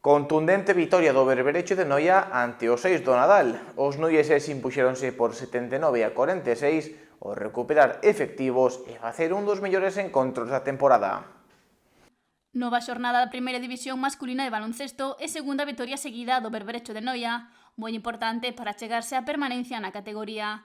Contundente vitoria do Berberecho de Noia ante os 6 do Nadal. Os noieses impuxéronse por 79-46 ao recuperar efectivos e facer un dos mellores encontros da temporada. Nova xornada da primeira división masculina de baloncesto e segunda vitoria seguida do Berberecho de Noia, moi importante para chegarse á permanencia na categoría.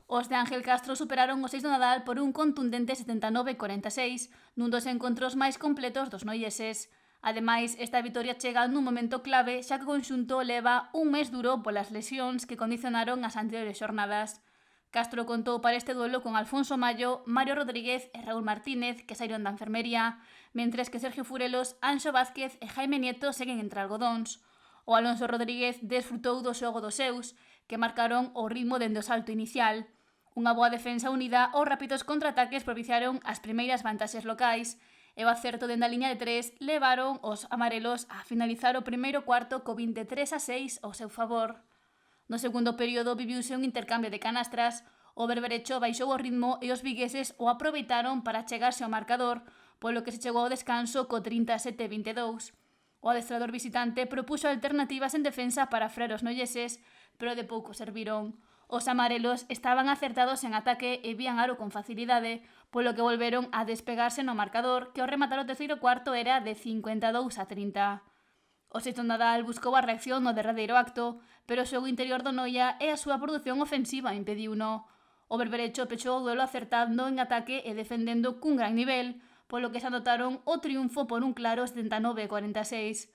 Os de Ángel Castro superaron os 6 do Nadal por un contundente 79-46 nun dos encontros máis completos dos noieses. Ademais, esta vitoria chega nun momento clave xa que o conxunto leva un mes duro polas lesións que condicionaron as anteriores xornadas. Castro contou para este duelo con Alfonso Mallo, Mario Rodríguez e Raúl Martínez, que saíron da enfermería, mentres que Sergio Furelos, Anxo Vázquez e Jaime Nieto seguen entre algodóns. O Alonso Rodríguez desfrutou do xogo dos seus, que marcaron o ritmo dende o salto inicial. Unha boa defensa unida aos rápidos contraataques propiciaron as primeiras vantaxes locais, e o acerto dende a liña de 3 levaron os amarelos a finalizar o primeiro cuarto co 23-6 ao seu favor. No segundo período viviuse un intercambio de canastras, o Berberecho baixou o ritmo e os vigueses o aproveitaron para chegarse ao marcador, polo que se chegou ao descanso co 37-22. O adestrador visitante propuxo alternativas en defensa para frear os noieses, pero de pouco serviron. Os amarelos estaban acertados en ataque e vían aro con facilidade, polo que volveron a despegarse no marcador, que ao rematar o terceiro cuarto era de 52-30. O sexto Nadal buscou a reacción no derradeiro acto, pero o xogo interior do Noia e a súa produción ofensiva impediuno. O Berberecho pechou o duelo acertando en ataque e defendendo cun gran nivel, polo que se anotaron o triunfo por un claro 79-46.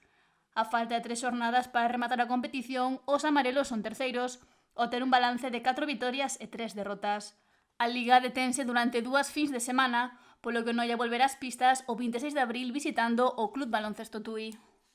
A falta de 3 xornadas para rematar a competición, os amarelos son terceiros, ao ter un balance de 4 vitorias e 3 derrotas. A Liga detense durante 2 fins de semana, polo que o Noia volverá ás pistas o 26 de abril visitando o Club Baloncesto Tui.